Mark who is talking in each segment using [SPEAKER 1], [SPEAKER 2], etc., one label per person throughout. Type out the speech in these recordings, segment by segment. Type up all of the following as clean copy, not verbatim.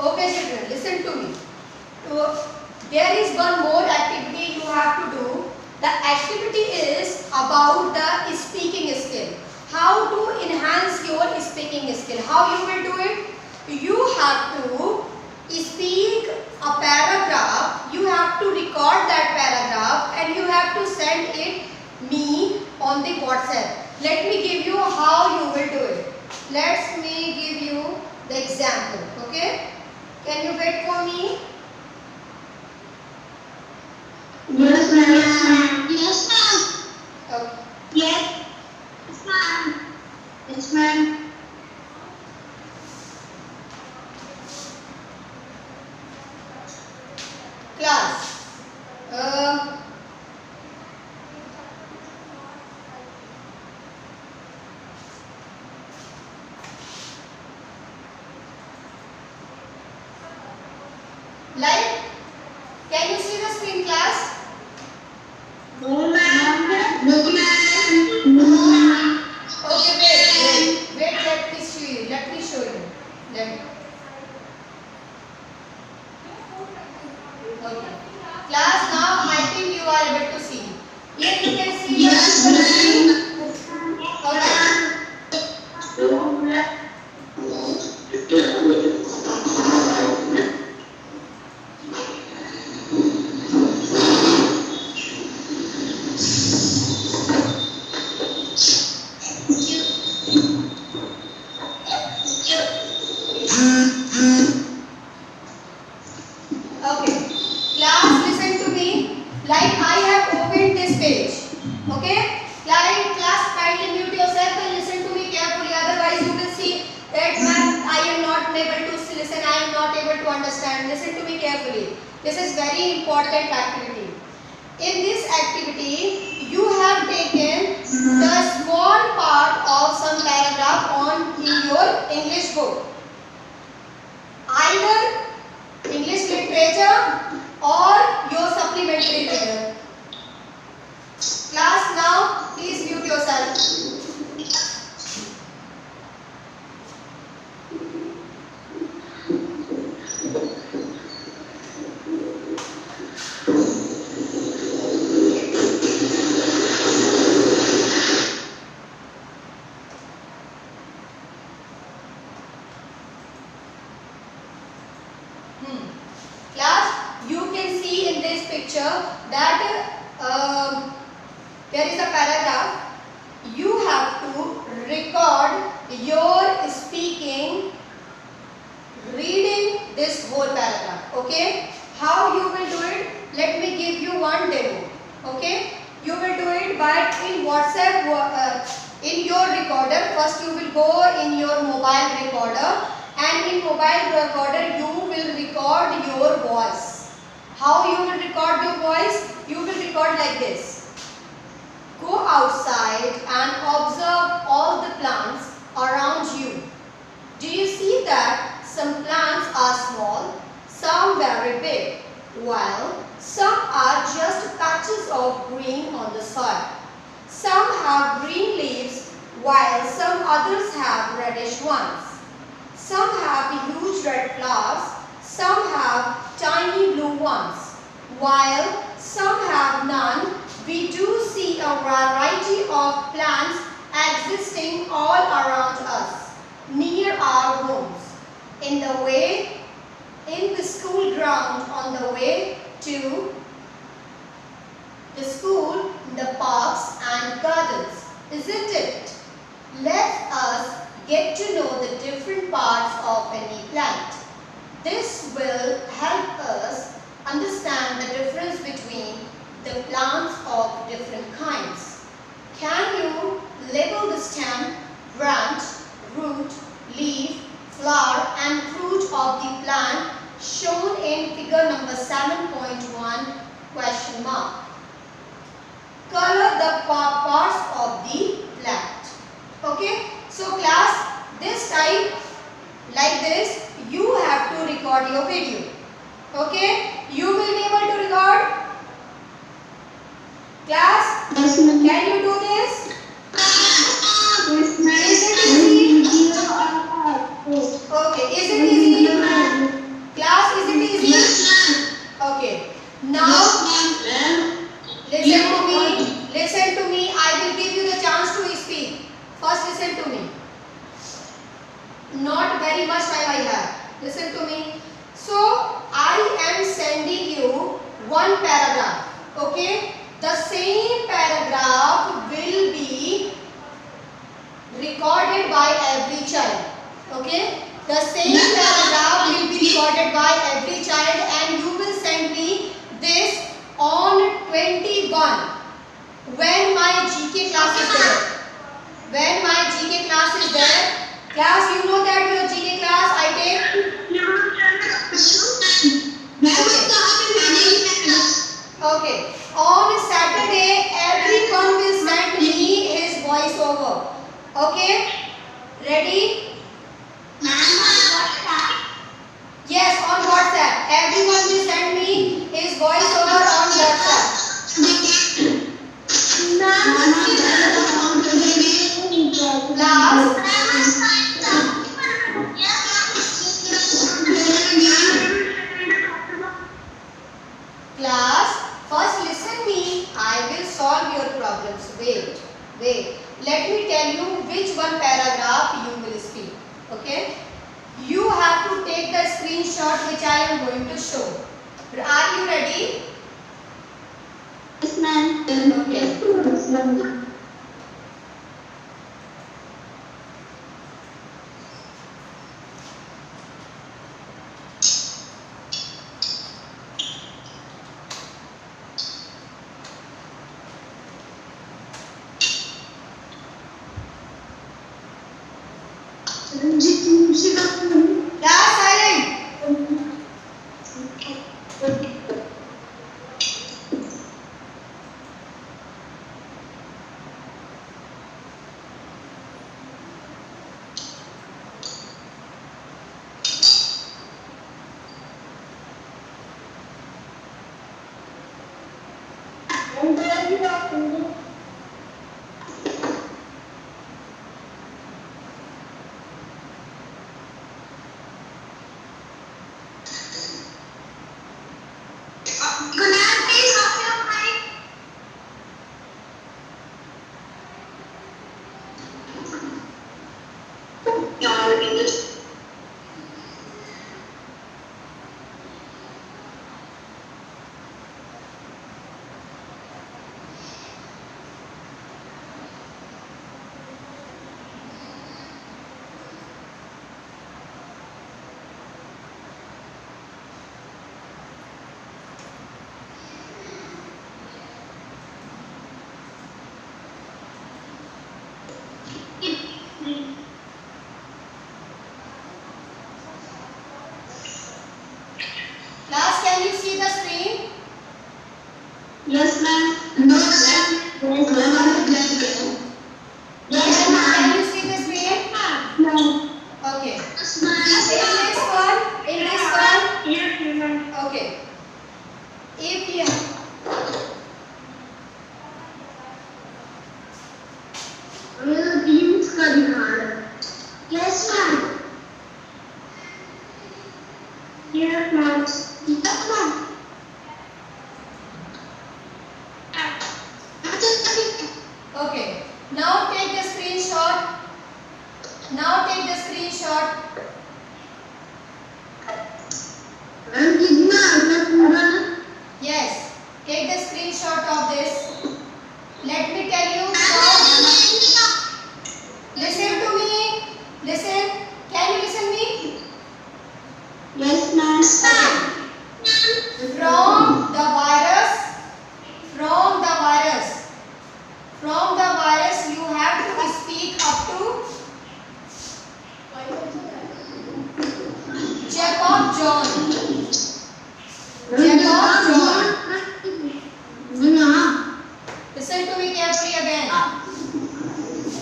[SPEAKER 1] Okay children, listen to me. There is one more activity you have to do. The activity is about the speaking skill. How to enhance your speaking skill. How you will do it? You have to speak a paragraph. You have to record that paragraph and you have to send it me on the WhatsApp. Let me give you how you will do it. Let me give you the example. Okay? Can you wait for me?
[SPEAKER 2] Yes, ma'am. Yes, ma'am.
[SPEAKER 1] Okay.
[SPEAKER 2] Yes, ma'am. Yes, ma'am.
[SPEAKER 1] Class. Like, can you see the screen, class?
[SPEAKER 2] No, ma'am. No, ma'am.
[SPEAKER 1] Okay, wait. Let me show you. Let me show you. Okay. Class, now I think you are able to see. Here you can see the screen. Okay. Class, listen to me. Like I have opened this page. Okay. Like class, kindly mute yourself and listen to me carefully. Otherwise, you will see that ma'am, I am not able to listen. I am not able to understand. Listen to me carefully. This is very important activity. In this activity, you have taken the small part of some paragraph on in your English book. Either English literature or your supplementary reader. Class, now please mute yourself. Class, you can see in this picture that there is a paragraph. You have to record your speaking, reading this whole paragraph. Okay? How you will do it? Let me give you one demo. Okay? You will do it by in WhatsApp, in your recorder. First you will go in your mobile recorder. And in mobile recorder, you will record your voice. How you will record your voice? You will record like this. Go outside and observe all the plants around you. Do you see that some plants are small, some very big, while some are just patches of green on the soil. Some have green leaves, while some others have reddish ones. Some have huge red flowers, some have tiny blue ones, while some have none. We do see a variety of plants existing all around us, near our homes, in the school ground, on the way to the school, the parks and gardens, isn't it? Let us get to know the different parts of any plant. This will help us understand the difference between the plants of different kinds. Can you label the stem, branch, root, leaf, flower and fruit of the plant shown in figure number 7.1 question mark? Color the parts of the plant. Okay? So class, this time like this, you have to record your video. Okay? You will be able to record? Class,
[SPEAKER 2] Yes, ma'am.
[SPEAKER 1] can you do this?
[SPEAKER 2] Yes, ma'am.
[SPEAKER 1] Is it easy? Okay, is it easy? Not very much time I have. Listen to me. So I am sending you one paragraph. Okay. The same paragraph will be recorded by every child. Okay. The same paragraph will be recorded by every child, and you will send me this on 21 when my GK class is there. When my GK class is there. Class, you know that your GK class I take. Okay. On Saturday, everyone will send me his voice over. Okay. Ready? Yes, on WhatsApp. Everyone will send me his voice over on WhatsApp. Class. Class, first listen me. I will solve your problems. Wait. Let me tell you which one paragraph you will speak. Okay? You have to take the screenshot which I am going to show. Are you ready?
[SPEAKER 2] Yes, ma'am.
[SPEAKER 1] Okay. Class silent. Class, can you see the screen?
[SPEAKER 2] Yes, ma'am. No, ma'am. Yes, ma'am.
[SPEAKER 1] Can you see the screen?
[SPEAKER 2] No.
[SPEAKER 1] Okay.
[SPEAKER 2] Yes,
[SPEAKER 1] In this one,
[SPEAKER 2] Yes, ma'am.
[SPEAKER 1] okay. If you
[SPEAKER 2] Yes, ma'am. Yes, ma'am. Yes, ma'am.
[SPEAKER 1] okay. Now take the screenshot. Yes. Take the screenshot of this. Let me tell you how. Listen to me. Listen. Can you listen me?
[SPEAKER 2] Yes, ma'am.
[SPEAKER 1] From the virus, you have to speak up to Jacob John. Listen to me carefully again.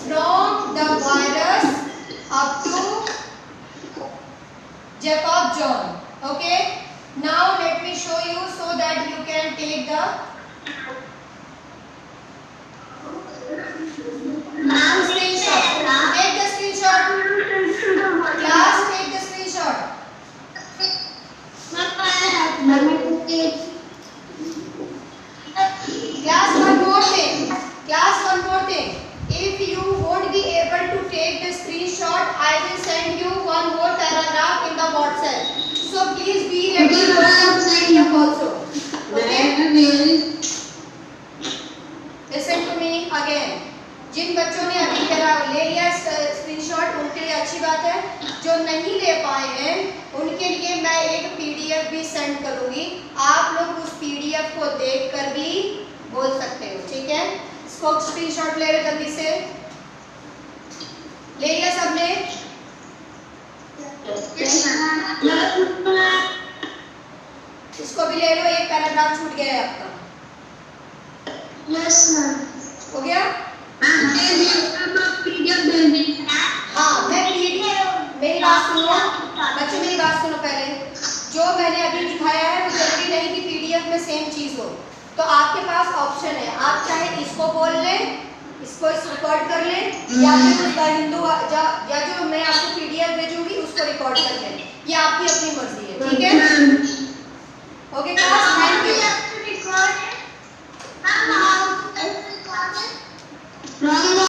[SPEAKER 1] From the virus up to Jacob John. Okay. Now let me show you so that you can take the screenshot. Take the screenshot. Class, take the screenshot. Class, one more thing. If you won't be able to take the screenshot, I will send you yourself. So please be ready for the PDF also. Okay? Listen to me again. जिन बच्चों ने अभी ले लिया screenshot उनके लिए अच्छी बात है, जो नहीं ले पाए हैं उनके लिए मैं एक PDF भी सेंड करूंगी, आप लोग उस PDF को देखकर भी बोल सकते हो, ठीक है? इसको स्क्रीनशॉट ले लो जल्दी से, ले लिया सबने? इसको भी ले लो, एक पैराग्राफ छूट गया है आपका।
[SPEAKER 2] Yes ma'am.
[SPEAKER 1] हो गया? हाँ, मैं PDF, मेरी बात सुनो बच्चों, मेरी बात सुनो पहले। जो मैंने अभी दिखाया है वो जरूरी नहीं कि PDF में सेम चीज़ हो, तो आपके पास ऑप्शन है, आप चाहे इसको बोल लें, इसको रिकॉर्ड कर लें, या फिर उसका हिंदू या जो मैं आपको PDF भेजूंगी उसको रिकॉर्ड कर लें, ये आपकी अपनी मर्जी है, ठीक है?